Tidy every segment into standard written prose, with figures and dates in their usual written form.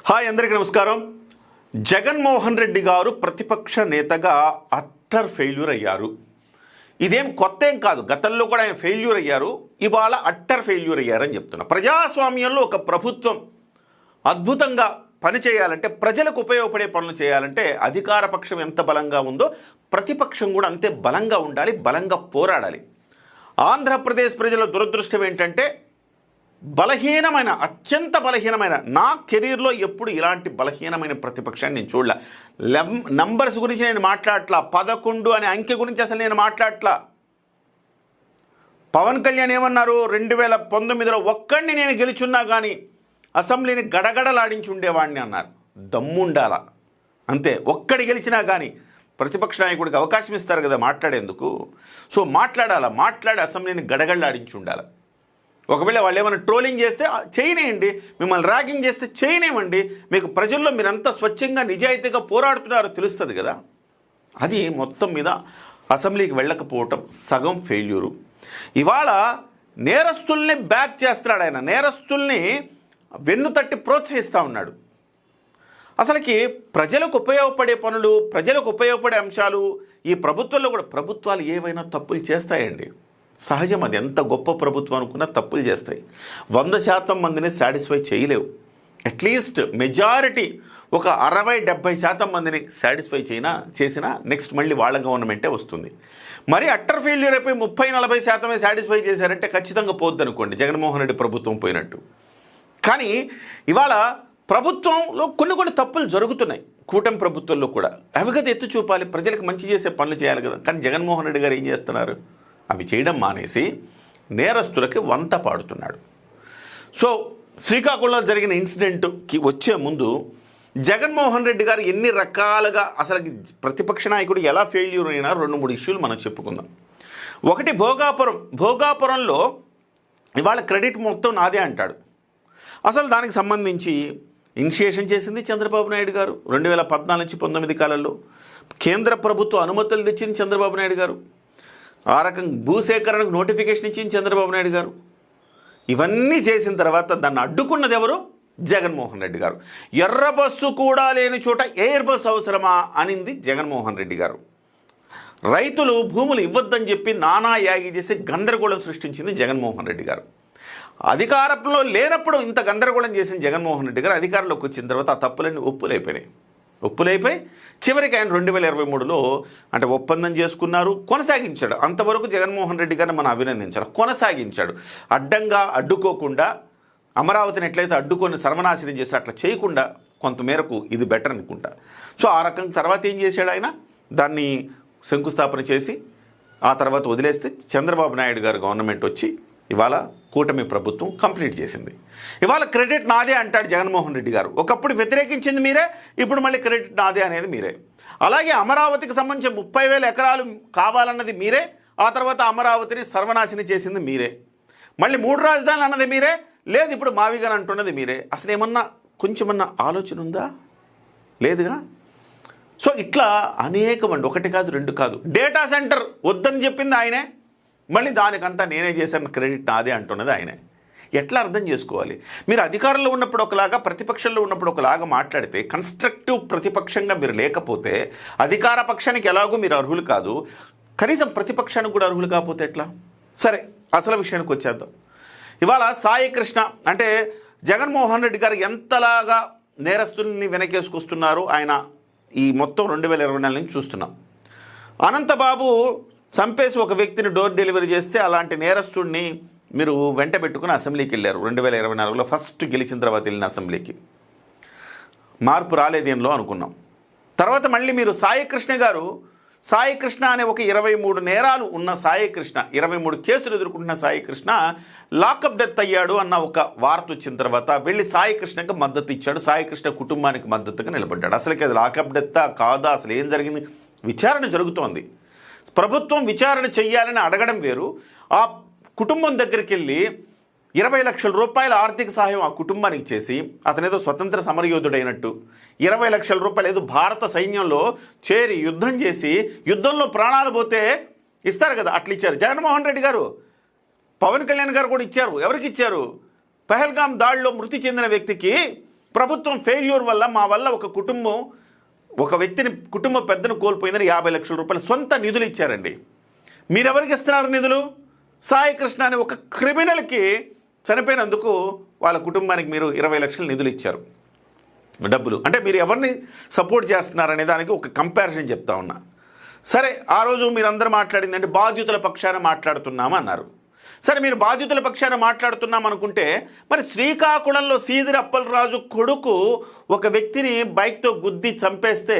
Hi అందరికీ నమస్కారం. జగన్మోహన్ రెడ్డి గారు ప్రతిపక్ష నేతగా అట్టర్ ఫెయిల్యూర్ అయ్యారు. ఇదేం కొత్త ఏం కాదు, గతంలో కూడా ఆయన ఫెయిల్యూర్ అయ్యారు, ఇవాళ అట్టర్ ఫెయిల్యూర్ అయ్యారని చెప్తున్నా. ప్రజాస్వామ్యంలో ఒక ప్రభుత్వం అద్భుతంగా పనిచేయాలంటే, ప్రజలకు ఉపయోగపడే పనులు చేయాలంటే అధికార పక్షం ఎంత బలంగా ఉందో ప్రతిపక్షం కూడా అంతే బలంగా ఉండాలి, బలంగా పోరాడాలి. ఆంధ్రప్రదేశ్ ప్రజల దురదృష్టం ఏంటంటే బలహీనమైన, అత్యంత బలహీనమైన, నా కెరీర్లో ఎప్పుడు ఇలాంటి బలహీనమైన ప్రతిపక్షాన్ని నేను చూడలే. నంబర్స్ గురించి నేను మాట్లాడట్లా, 11 అనే అంకె గురించి అసలు నేను మాట్లాడట్లా. పవన్ కళ్యాణ్ ఏమన్నారు, 2019లో ఒక్కడిని నేను గెలుచున్నా కానీ అసెంబ్లీని గడగడలాడించి ఉండేవాడిని అన్నారు. దమ్ముండాల అంతే, ఒక్కడి గెలిచినా కానీ ప్రతిపక్ష నాయకుడికి అవకాశం ఇస్తారు కదా మాట్లాడేందుకు. సో మాట్లాడి అసెంబ్లీని గడగడలాడించి ఉండాలి. ఒకవేళ వాళ్ళు ఏమైనా ట్రోలింగ్ చేస్తే చేయనేయండి, మిమ్మల్ని ర్యాగింగ్ చేస్తే చేయనేమండి, మీకు ప్రజల్లో మీరంతా స్వచ్ఛంగా నిజాయితీగా పోరాడుతున్నారో తెలుస్తుంది కదా. అది మొత్తం మీద అసెంబ్లీకి వెళ్ళకపోవటం సగం ఫెయిల్యూరు. ఇవాళ నేరస్తుల్ని బ్యాక్ చేస్తున్నాడు ఆయన, నేరస్తుల్ని వెన్నుతట్టి ప్రోత్సహిస్తూ ఉన్నాడు. అసలుకి ప్రజలకు ఉపయోగపడే పనులు, ప్రజలకు ఉపయోగపడే అంశాలు ఈ ప్రభుత్వంలో కూడా, ప్రభుత్వాలు ఏవైనా తప్పులు చేస్తాయండి, సహజం. అది ఎంత గొప్ప ప్రభుత్వం అనుకున్నా తప్పులు చేస్తాయి. 100% మందిని సాటిస్ఫై చేయలేవు. అట్లీస్ట్ మెజారిటీ ఒక 60-70% మందిని సాటిస్ఫై చేసినా నెక్స్ట్ మళ్ళీ వాళ్ళ గవర్నమెంటే వస్తుంది. మరి అట్టర్ ఫెయిల్యూర్ అయిపోయి 30-40% సాటిస్ఫై చేశారంటే ఖచ్చితంగా పోద్ది అనుకోండి, జగన్మోహన్ రెడ్డి ప్రభుత్వం పోయినట్టు. కానీ ఇవాళ ప్రభుత్వంలో కొన్ని తప్పులు జరుగుతున్నాయి, కూటమి ప్రభుత్వంలో కూడా. అవి కదా ఎత్తు చూపాలి, ప్రజలకు మంచి చేసే పనులు చేయాలి కదా. కానీ జగన్మోహన్ రెడ్డి గారు ఏం చేస్తున్నారు, అవి చేయడం మానేసి నేరస్తులకి వంత పాడుతున్నాడు. సో శ్రీకాకుళంలో జరిగిన ఇన్సిడెంట్కి వచ్చే ముందు జగన్మోహన్ రెడ్డి గారు ఎన్ని రకాలుగా, అసలు ప్రతిపక్ష నాయకుడు ఎలా ఫెయిల్యూర్ అయినా 2-3 ఇష్యూలు మనం చెప్పుకుందాం. ఒకటి భోగాపురంలో ఇవాళ క్రెడిట్ మొత్తం నాదే అంటాడు. అసలు దానికి సంబంధించి ఇనిషియేషన్ చేసింది చంద్రబాబు నాయుడు గారు. 2014 నుంచి 19 కాలంలో కేంద్ర ప్రభుత్వం అనుమతులు తెచ్చింది చంద్రబాబు నాయుడు గారు. ఆ రకంగా భూసేకరణకు నోటిఫికేషన్ ఇచ్చింది చంద్రబాబు నాయుడు గారు. ఇవన్నీ చేసిన తర్వాత దాన్ని అడ్డుకున్నది ఎవరు, జగన్మోహన్ రెడ్డి గారు. ఎర్ర బస్సు కూడా లేని చోట ఎయిర్ బస్ అవసరమా అనింది జగన్మోహన్ రెడ్డి గారు. రైతులు భూములు ఇవ్వద్దని చెప్పి నానా యాగి చేసి గందరగోళం సృష్టించింది జగన్మోహన్ రెడ్డి గారు. అధికారంలో లేనప్పుడు ఇంత గందరగోళం చేసిన జగన్మోహన్ రెడ్డి గారు అధికారంలోకి వచ్చిన తర్వాత ఆ తప్పులన్నీ ఒప్పులైపోయి చివరికి ఆయన 2023లో అంటే ఒప్పందం చేసుకున్నారు, కొనసాగించాడు. అంతవరకు జగన్మోహన్ రెడ్డి గారిని మనం అభినందించాలి, కొనసాగించాడు. అడ్డుకోకుండా అమరావతిని ఎట్లయితే అడ్డుకొని సర్వనాశనం చేసి అట్లా చేయకుండా కొంతమేరకు ఇది బెటర్ అనుకుంటా. సో ఆ రకంగా తర్వాత ఏం చేశాడు ఆయన, దాన్ని శంకుస్థాపన చేసి ఆ తర్వాత వదిలేస్తే చంద్రబాబు నాయుడు గారు గవర్నమెంట్ వచ్చి ఇవాళ కూటమి ప్రభుత్వం కంప్లీట్ చేసింది. ఇవాళ క్రెడిట్ నాదే అంటాడు జగన్మోహన్ రెడ్డి గారు. ఒకప్పుడు వ్యతిరేకించింది మీరే, ఇప్పుడు మళ్ళీ క్రెడిట్ నాదే అనేది మీరే. అలాగే అమరావతికి సంబంధించి 30,000 ఎకరాలు కావాలన్నది మీరే, ఆ తర్వాత అమరావతిని సర్వనాశనం చేసింది మీరే. మళ్ళీ 3 రాజధానులు అన్నది మీరే, లేదు ఇప్పుడు మావిగా అంటున్నది మీరే. అసలు ఏమన్నా కొంచెమన్నా ఆలోచన ఉందా, లేదుగా. సో ఇట్లా అనేకమండి, 1 కాదు 2 కాదు. డేటా సెంటర్ వద్దని చెప్పింది ఆయనే, మళ్ళీ దానికంతా నేనే చేశాను, క్రెడిట్ నాదే అంటున్నది ఆయనే. ఎట్లా అర్థం చేసుకోవాలి? మీరు అధికారంలో ఉన్నప్పుడు ఒకలాగా, ప్రతిపక్షంలో ఉన్నప్పుడు ఒకలాగా మాట్లాడితే, కన్స్ట్రక్టివ్ ప్రతిపక్షంగా మీరు లేకపోతే, అధికార పక్షానికి ఎలాగో మీరు అర్హులు కాదు, కనీసం ప్రతిపక్షానికి కూడా అర్హులు కాకపోతే ఎట్లా? సరే, అసలు విషయానికి వచ్చేద్దాం. ఇవాళ సాయి కృష్ణ అంటే జగన్మోహన్ రెడ్డి గారు ఎంతలాగా నేరస్తుల్ని వెనకేసుకొస్తున్నారు ఆయన ఈ మొత్తం 2024 నుంచి చూస్తున్నాం. అనంతబాబు చంపేసి ఒక వ్యక్తిని డోర్ డెలివరీ చేస్తే అలాంటి నేరస్తుడిని మీరు వెంట పెట్టుకుని అసెంబ్లీకి వెళ్ళారు. 2024లో ఫస్ట్ గెలిచిన తర్వాత వెళ్ళిన అసెంబ్లీకి మార్పు రాలేదేంలో అనుకున్నాం. తర్వాత మళ్ళీ మీరు సాయి కృష్ణ అనే ఒక 23 నేరాలు ఉన్న సాయి కృష్ణ, 23 కేసులు ఎదుర్కొంటున్న సాయి కృష్ణ లాకప్ డెత్ అయ్యాడు అన్న ఒక వార్త వచ్చిన తర్వాత వెళ్ళి సాయి కృష్ణకి మద్దతు ఇచ్చాడు, సాయి కృష్ణ కుటుంబానికి మద్దతుగా నిలబడ్డాడు. అసలుకి అది లాకప్ డెత్తా కాదా, అసలు ఏం జరిగింది, విచారణ జరుగుతోంది. ప్రభుత్వం విచారణ చెయ్యాలని అడగడం వేరు, ఆ కుటుంబం దగ్గరికి వెళ్ళి 20 లక్షల రూపాయల ఆర్థిక సహాయం ఆ కుటుంబానికి చేసి, అతనేదో స్వతంత్ర సమరయోధుడైనట్టు 20 లక్షల రూపాయలు ఏదో భారత సైన్యంలో చేరి యుద్ధం చేసి యుద్ధంలో ప్రాణాలు పోతే ఇస్తారు కదా, అట్లా ఇచ్చారు జగన్మోహన్ రెడ్డి గారు. పవన్ కళ్యాణ్ గారు కూడా ఇచ్చారు. ఎవరికి ఇచ్చారు? పహల్గాం దాడిలో మృతి చెందిన వ్యక్తికి ప్రభుత్వం ఫెయిల్యూర్ వల్ల మా వల్ల ఒక వ్యక్తిని కుటుంబ పెద్దను కోల్పోయిందని 50 లక్షల రూపాయలు సొంత నిధులు ఇచ్చారండి. మీరెవరికి ఇస్తున్నారు నిధులు? సాయి కృష్ణ అనే ఒక క్రిమినల్కి చనిపోయినందుకు వాళ్ళ కుటుంబానికి మీరు 20 లక్షల నిధులు ఇచ్చారు డబ్బులు. అంటే మీరు ఎవరిని సపోర్ట్ చేస్తున్నారనే దానికి ఒక కంపారిజన్ చెప్తా ఉన్నా. సరే, ఆ రోజు మీరందరూ మాట్లాడింది అంటే బాధ్యతల పక్షాన మాట్లాడుతున్నాము అన్నారు. సరే, మీరు బాధ్యతల పక్షాన మాట్లాడుతున్నాం అనుకుంటే మరి శ్రీకాకుళంలో సీదిరి అప్పలరాజు కొడుకు ఒక వ్యక్తిని బైక్తో గుద్ది చంపేస్తే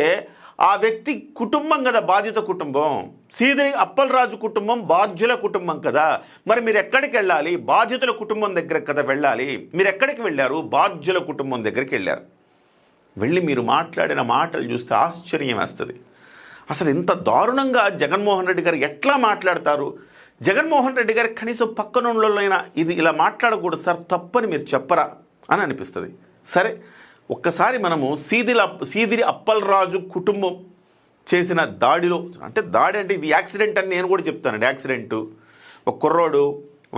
ఆ వ్యక్తి కుటుంబం కదా బాధిత కుటుంబం. సీదిరి అప్పలరాజు కుటుంబం బాధ్యుల కుటుంబం కదా. మరి మీరు ఎక్కడికి వెళ్ళాలి? బాధితుల కుటుంబం దగ్గరకు కదా వెళ్ళాలి. మీరు ఎక్కడికి వెళ్ళారు? బాధ్యుల కుటుంబం దగ్గరికి వెళ్ళారు. వెళ్ళి మీరు మాట్లాడిన మాటలు చూస్తే ఆశ్చర్యం వేస్తుంది. అసలు ఇంత దారుణంగా జగన్మోహన్ రెడ్డి గారు ఎట్లా మాట్లాడతారు? జగన్మోహన్ రెడ్డి గారికి కనీసం పక్కనుళ్ళైనా ఇది ఇలా మాట్లాడకూడదు సార్, తప్పని మీరు చెప్పరా అని అనిపిస్తుంది. సరే, ఒక్కసారి మనము సీదిరి అప్పలరాజు కుటుంబం చేసిన దాడిలో, అంటే దాడి అంటే ఇది యాక్సిడెంట్ అని నేను కూడా చెప్తానండి. యాక్సిడెంటు, ఒక కుర్రోడు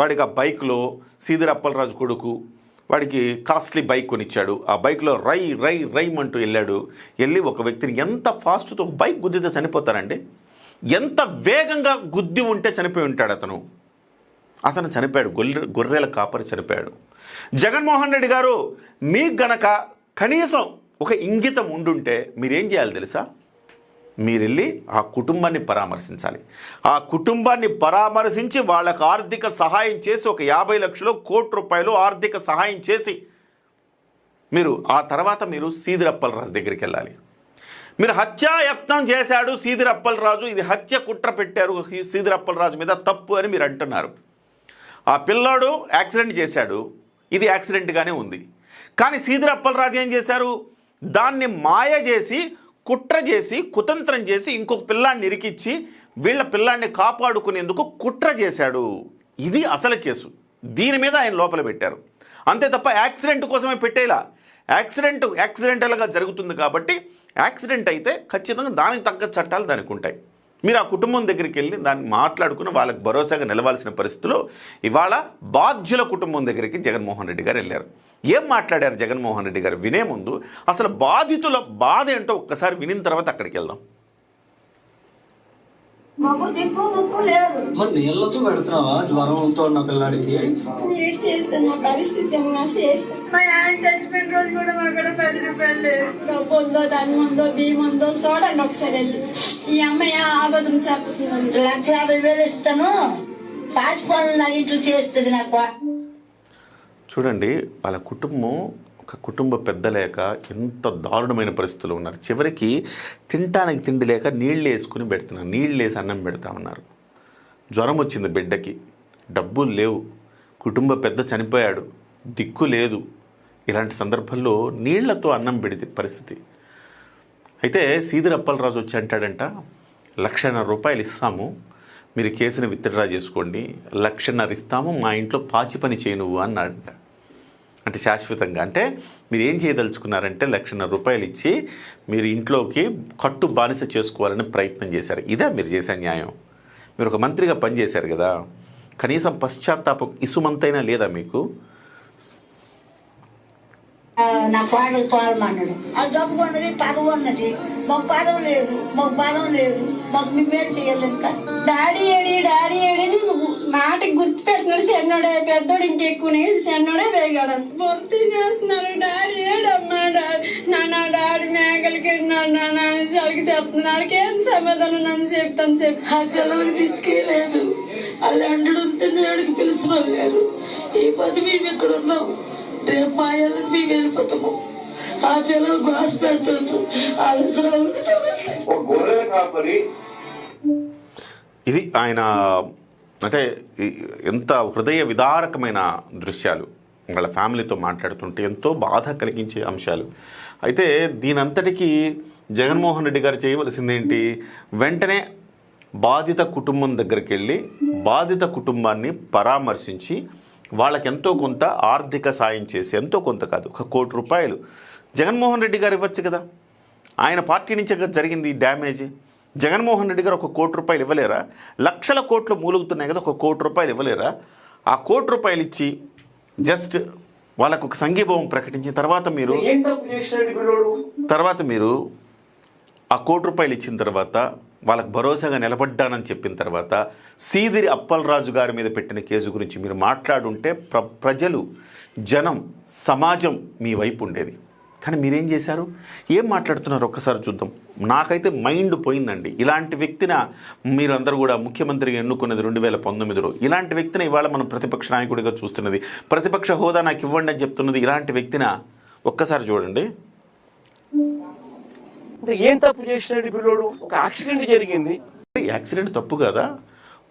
వాడికి ఆ బైక్లో సీదిరి అప్పలరాజు కొడుకు వాడికి కాస్ట్లీ బైక్ కొనిచ్చాడు. ఆ బైక్లో రైమంటూ వెళ్ళి ఒక వ్యక్తిని ఎంత ఫాస్ట్తో బైక్ గుద్దితే చనిపోతారండి? ఎంత వేగంగా గుద్ది ఉంటే చనిపోయి ఉంటాడు అతను చనిపోయాడు. గొర్రెల కాపరి చనిపోయాడు. జగన్మోహన్ రెడ్డి గారు మీకు గనక కనీసం ఒక ఇంగితం ఉండుంటే మీరేం చేయాలి తెలుసా? మీరు వెళ్ళి ఆ కుటుంబాన్ని పరామర్శించాలి. ఆ కుటుంబాన్ని పరామర్శించి వాళ్ళకు ఆర్థిక సహాయం చేసి ఒక 50 లక్షలు, ₹1,00,00,000 ఆర్థిక సహాయం చేసి మీరు ఆ తర్వాత మీరు సీదిరి అప్పలరాజు దగ్గరికి వెళ్ళాలి. మీరు హత్యాయత్నం చేశాడు సీదిరి అప్పలరాజు, ఇది హత్య కుట్ర పెట్టారు సీదిరి అప్పలరాజు మీద, తప్పు అని మీరు అంటున్నారు. ఆ పిల్లాడు యాక్సిడెంట్ చేశాడు, ఇది యాక్సిడెంట్గానే ఉంది. కానీ సీదిరి అప్పలరాజు ఏం చేశారు? దాన్ని మాయ చేసి, కుట్ర చేసి, కుతంత్రం చేసి ఇంకొక పిల్లాన్ని ఇరికిచ్చి వీళ్ళ పిల్లాన్ని కాపాడుకునేందుకు కుట్ర చేశాడు. ఇది అసలు కేసు. దీని మీద ఆయన లోపల పెట్టారు. అంతే తప్ప యాక్సిడెంట్ కోసమే పెట్టేలా. యాక్సిడెంటల్గా జరుగుతుంది కాబట్టి యాక్సిడెంట్ అయితే ఖచ్చితంగా దానికి తగ్గ చట్టాలు దానికి ఉంటాయి. మీరు ఆ కుటుంబం దగ్గరికి వెళ్ళి దాన్ని మాట్లాడుకుని వాళ్ళకి భరోసాగా నిలవాల్సిన పరిస్థితిలో ఇవాళ బాధ్యుల కుటుంబం దగ్గరికి జగన్మోహన్ రెడ్డి గారు వెళ్ళారు. ఏం మాట్లాడారు జగన్మోహన్ రెడ్డి గారు వినే ముందు అసలు బాధితుల బాధ ఏంటో ఒక్కసారి వినిన తర్వాత అక్కడికి వెళ్దాం. మాకు దిక్కు ముక్కు లేదు. మరి నీళ్ళతో పెడుతున్నావా జ్వరంతో ఉన్న పిల్లాడికి? నీట్ చేస్తున్న పరిస్థితి ఏమన్నా చేస్తా. మా ఆయన చచ్చిపోయిన రోజు కూడా మా కూడా 10 రూపాయలు లేవు. డబ్బు ఉందో, దాని ఉందో, బియ్యం ఉందో చూడండి ఒకసారి వెళ్ళి. ఈ అమ్మాయి అబద్ధం చెప్తుందండి. 1,50,000 ఇస్తాను, పాసిపోను నా ఇంట్లో చేస్తుంది నాకు. చూడండి, వాళ్ళ కుటుంబం ఒక కుటుంబ పెద్ద లేక ఎంత దారుణమైన పరిస్థితుల్లో ఉన్నారు. చివరికి తినటానికి తిండి లేక నీళ్ళు వేసుకుని పెడుతున్నారు. నీళ్ళు వేసి అన్నం పెడతా ఉన్నారు. జ్వరం వచ్చింది బిడ్డకి, డబ్బులు లేవు, కుటుంబ పెద్ద చనిపోయాడు, దిక్కు లేదు. ఇలాంటి సందర్భంలో నీళ్లతో అన్నం పెడితే పరిస్థితి. అయితే సీదిరి అప్పలరాజు వచ్చి అంటాడంట, ₹1,50,000 ఇస్తాము, మీరు కేసుని విత్డ్రా చేసుకోండి, ₹1,50,000 ఇస్తాము, మా ఇంట్లో పాచి పని చేయి నువ్వు అన్నాడంట. అంటే శాశ్వతంగా, అంటే మీరు ఏం చేయదలుచుకున్నారంటే ₹1,50,000 ఇచ్చి మీరు ఇంట్లోకి కట్టు బానిస చేసుకోవాలని ప్రయత్నం చేశారు. ఇదే మీరు చేసే న్యాయం? మీరు ఒక మంత్రిగా పనిచేశారు కదా, కనీసం పశ్చాత్తాపం ఇసుమంతైనా లేదా మీకు? నా పాడు తోలమన్నాడు. ఆ డబ్బు ఉన్నది, పదవి ఉన్నది, మాకు పదవి లేదు, మాకు బలం లేదు, మాకు మేమేడు చేయాలి. ఇంకా డాడీ ఏడి నువ్వు మాటకి గుర్తు పెడుతున్నాడు. చిన్నోడే పెద్దోడు ఇంకెక్కువ, చిన్నోడే వేగాడు. బొత్తి చేస్తున్నాడు. డాడీ ఏడమ్మా, డాడీ మేకలకి వెళ్ళినాడు చలికి చెప్తున్నా. వాళ్ళకేం సమాధానం నన్ను చెప్తాను చెప్పి. ఆ పిల్లలకి దిక్కే లేదు. వాళ్ళు అండడు తినేవాడికి పిలిచిన లేరు. ఈ పది మేము ఇక్కడ ఉన్నాం, రేపు మా ఇళ్ళకి మేము వెళ్ళిపోతాము. ఆ పిల్లలు గ్లాస్ పెడుతుండ్రు. ఇది ఆయన అంటే ఎంత హృదయ విదారకమైన దృశ్యాలు. వాళ్ళ ఫ్యామిలీతో మాట్లాడుతుంటే ఎంతో బాధ కలిగించే అంశాలు. అయితే దీనంతటికీ జగన్మోహన్ రెడ్డి గారు చేయవలసిందేంటి? వెంటనే బాధిత కుటుంబం దగ్గరికి వెళ్ళి బాధిత కుటుంబాన్ని పరామర్శించి వాళ్ళకి ఎంతో కొంత ఆర్థిక సాయం చేసి, ఎంతో కొంత కాదు, ₹1,00,00,000 జగన్మోహన్ రెడ్డి గారు ఇవ్వచ్చు కదా. ఆయన పార్టీ నుంచే కదా జరిగింది ఈ డ్యామేజ్. జగన్మోహన్ రెడ్డి గారు ₹1,00,00,000 ఇవ్వలేరా? లక్షల కోట్లు మూలుగుతున్నాయి కదా, ₹1,00,00,000 ఇవ్వలేరా? ఆ ₹1,00,00,000 ఇచ్చి జస్ట్ వాళ్ళకు ఒక సంఘీభావం ప్రకటించిన తర్వాత మీరు ఏం తప్పు చేసినాడు పిల్లోడు? మీరు ఆ ₹1,00,00,000 ఇచ్చిన తర్వాత వాళ్ళకు భరోసాగా నిలబడ్డానని చెప్పిన తర్వాత సీదిరి అప్పలరాజు గారి మీద పెట్టిన కేసు గురించి మీరు మాట్లాడుంటే ప్రజలు, జనం, సమాజం మీ వైపు ఉండేది. కానీ మీరేం చేశారు? ఏం మాట్లాడుతున్నారు ఒక్కసారి చూద్దాం. నాకైతే మైండ్ పోయిందండి. ఇలాంటి వ్యక్తిన మీరు అందరూ కూడా ముఖ్యమంత్రిగా ఎన్నుకున్నది 2019లో. ఇలాంటి వ్యక్తిని ఇవాళ మనం ప్రతిపక్ష నాయకుడిగా చూస్తున్నది, ప్రతిపక్ష హోదా నాకు ఇవ్వండి అని చెప్తున్నది ఇలాంటి వ్యక్తిన ఒక్కసారి చూడండి. అంటే ఏం తప్పు చేసినాడు పిల్లోడు? ఒక యాక్సిడెంట్ జరిగింది. యాక్సిడెంట్ తప్పు కదా,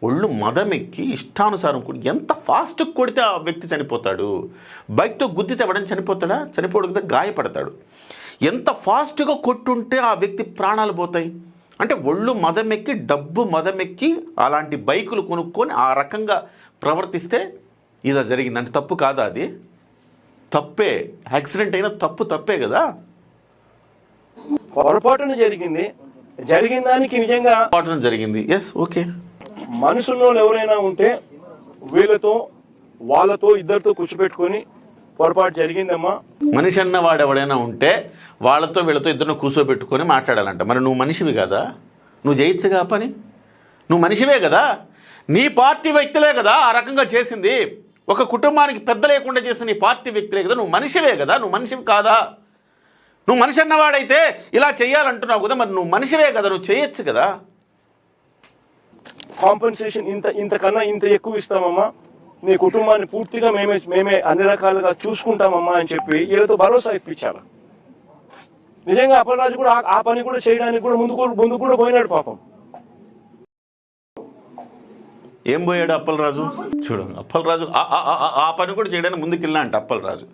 ఒళ్ళు మదమెక్కి ఇష్టానుసారం కూడా ఎంత ఫాస్ట్ కొడితే ఆ వ్యక్తి చనిపోతాడు. బైక్తో గుద్దితే ఎవడని చనిపోతాడా? చనిపోవడం కదా, గాయపడతాడు. ఎంత ఫాస్ట్గా కొట్టుంటే ఆ వ్యక్తి ప్రాణాలు పోతాయి. అంటే ఒళ్ళు మదమెక్కి, డబ్బు మదమెక్కి అలాంటి బైకులు కొనుక్కొని ఆ రకంగా ప్రవర్తిస్తే ఇలా జరిగింది. అంటే తప్పు కాదా? అది తప్పే. యాక్సిడెంట్ అయినా తప్పే కదా. పొరపాటున జరిగింది. జరిగిన దానికి నిజంగా పొరపాటున జరిగింది. Yes, okay. మనుషుల్లో ఎవరైనా ఉంటే వాళ్ళతో ఇద్దరితో కూర్చోబెట్టుకొని పొరపాటు జరిగిందమ్మా. మనిషి అన్న వాడు ఎవడైనా ఉంటే వాళ్ళతో వీళ్ళతో ఇద్దరిని కూర్చోబెట్టుకొని మాట్లాడాలంట. మరి నువ్వు మనిషివి కదా, నువ్వు చేయొచ్చుగా పని. నువ్వు మనిషివే కదా, నీ పార్టీ వ్యక్తులే కదా ఆ రకంగా చేసింది. ఒక కుటుంబానికి పెద్ద లేకుండా చేసిన నీ పార్టీ వ్యక్తులే కదా, నువ్వు మనిషివే కదా. నువ్వు మనిషివి కాదా? నువ్వు మనిషి అన్నవాడైతే ఇలా చెయ్యాలంటున్నావు కదా, మరి నువ్వు మనిషివే కదా, నువ్వు చేయొచ్చు కదా. కాంపెన్సేషన్ ఇంతకన్నా ఇంత ఎక్కువ ఇస్తామమ్మా, నీ కుటుంబాన్ని పూర్తిగా మేమే అన్ని రకాలుగా చూసుకుంటామమ్మా అని చెప్పి వీళ్ళతో భరోసా ఇప్పించాలి. నిజంగా అప్పలరాజు కూడా ఆ పని కూడా చేయడానికి కూడా ముందు కూడా పోయినాడు పాపం. ఏం పోయాడు అప్పలరాజు? చూడండి, అప్పలరాజు ఆ పని కూడా చేయడానికి ముందుకెళ్ళా అంట అప్పలరాజు.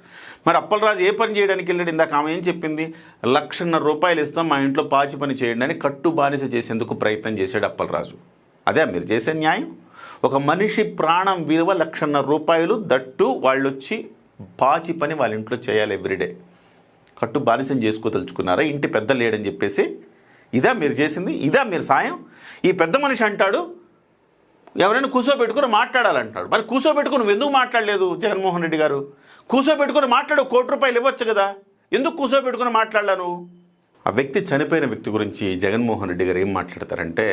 మరి అప్పలరాజు ఏ పని చేయడానికి వెళ్ళాడు? ఇందాక ఆమె ఏం చెప్పింది? ₹1,50,000 ఇస్తాం, మా ఇంట్లో పాచి పని చేయండి అని కట్టు బానిస చేసేందుకు ప్రయత్నం చేశాడు అప్పలరాజు. అదే మీరు చేసే న్యాయం? ఒక మనిషి ప్రాణం విలువ ₹1,50,000, దట్టు వాళ్ళు వచ్చి పాచి పని వాళ్ళ ఇంట్లో చేయాలి ఎవ్రీడే. కట్టు బానిసం చేసుకోదలుచుకున్నారా? ఇంటి పెద్ద లేడని చెప్పేసి ఇదా మీరు చేసింది? ఇదా మీరు సాయం? ఈ పెద్ద మనిషి అంటాడు ఎవరైనా కూర్చోబెట్టుకుని మాట్లాడాలంటాడు. మరి కూర్చోబెట్టుకుని నువ్వు ఎందుకు మాట్లాడలేదు జగన్మోహన్ రెడ్డి గారు? కూర్చోబెట్టుకుని మాట్లాడు, ₹1,00,00,000 ఇవ్వచ్చు కదా, ఎందుకు కూర్చోబెట్టుకుని మాట్లాడలేను? ఆ వ్యక్తి, చనిపోయిన వ్యక్తి గురించి జగన్మోహన్ రెడ్డి గారు ఏం మాట్లాడతారంటే,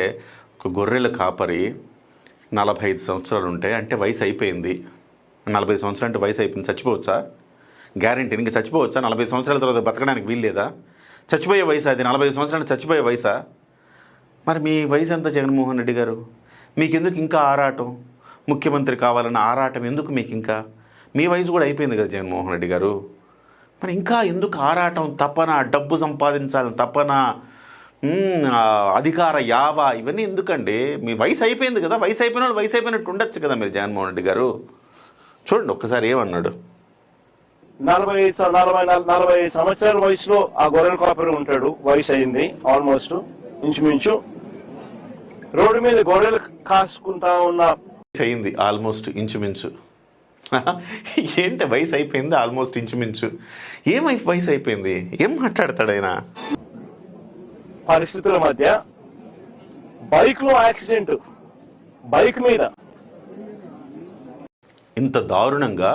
ఒక గొర్రెల కాపరి 45 సంవత్సరాలు ఉంటాయి అంటే వయసు అయిపోయింది. 40 సంవత్సరాలు అంటే వయసు అయిపోయింది, చచ్చిపోవచ్చా? గ్యారెంటీ ఇంకా చచ్చిపోవచ్చా? 40 సంవత్సరాల తర్వాత బతకడానికి వీల్లేదా? చచ్చిపోయే వయసు అది? 40 సంవత్సరాలు చచ్చిపోయే వయసా? మరి మీ వయసు ఎంత జగన్మోహన్ రెడ్డి గారు? మీకెందుకు ఇంకా ఆరాటం? ముఖ్యమంత్రి కావాలన్న ఆరాటం ఎందుకు మీకు? ఇంకా మీ వయసు కూడా అయిపోయింది కదా జగన్మోహన్ రెడ్డి గారు. మరి ఇంకా ఎందుకు ఆరాటం, తపన, డబ్బు సంపాదించాలని తపన, అధికార యావ, ఇవన్నీ ఎందుకండి? మీ వయసు అయిపోయింది కదా, వయసు అయిపోయిన వాళ్ళు వయసు అయిపోయినట్టు ఉండొచ్చు కదా మీరు జగన్మోహన్ రెడ్డి గారు. చూడండి ఒక్కసారి ఏమన్నాడు. 40 సంవత్సరాల వయసులో ఆ గొర్రెల కాపరి ఉంటాడు. వయసు అయింది ఆల్మోస్ట్ ఇంచుమించు. రోడ్డు మీద గొర్రెలు కాసుకుంటా ఉన్న అయింది ఆల్మోస్ట్ ఇంచుమించు. ఏంటి వయసు అయిపోయింది ఆల్మోస్ట్ ఇంచుమించు? ఏం వయసు అయిపోయింది? ఏం మాట్లాడతాడు ఆయన? పరిస్థితుల మధ్య బైక్ లో యాక్సిడెంట్, బైక్ మీద ఇంత దారుణంగా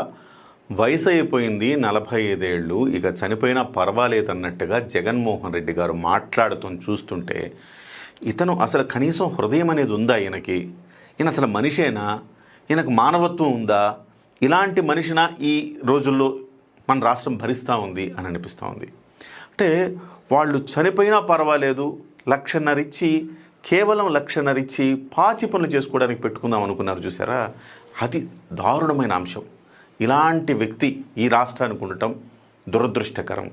వయసు అయిపోయింది 45 ఏళ్ళు, ఇక చనిపోయినా పర్వాలేదన్నట్టుగా జగన్మోహన్ రెడ్డి గారు మాట్లాడుతూ చూస్తుంటే ఇతను అసలు కనీసం హృదయం అనేది ఉందా ఈయనకి? ఈయన అసలు మనిషేనా? ఈయనకు మానవత్వం ఉందా? ఇలాంటి మనిషిన ఈ రోజుల్లో మన రాష్ట్రం భరిస్తూ ఉంది అని అనిపిస్తూ ఉంది. అంటే వాళ్ళు చనిపోయినా పర్వాలేదు, 1,50,000 ఇచ్చి, కేవలం 1,50,000 ఇచ్చి పాచి పనులు చేసుకోవడానికి పెట్టుకుందాం అనుకున్నారు చూసారా? అది దారుణమైన అంశం. ఇలాంటి వ్యక్తి ఈ రాష్ట్రానికి ఉండటం దురదృష్టకరం.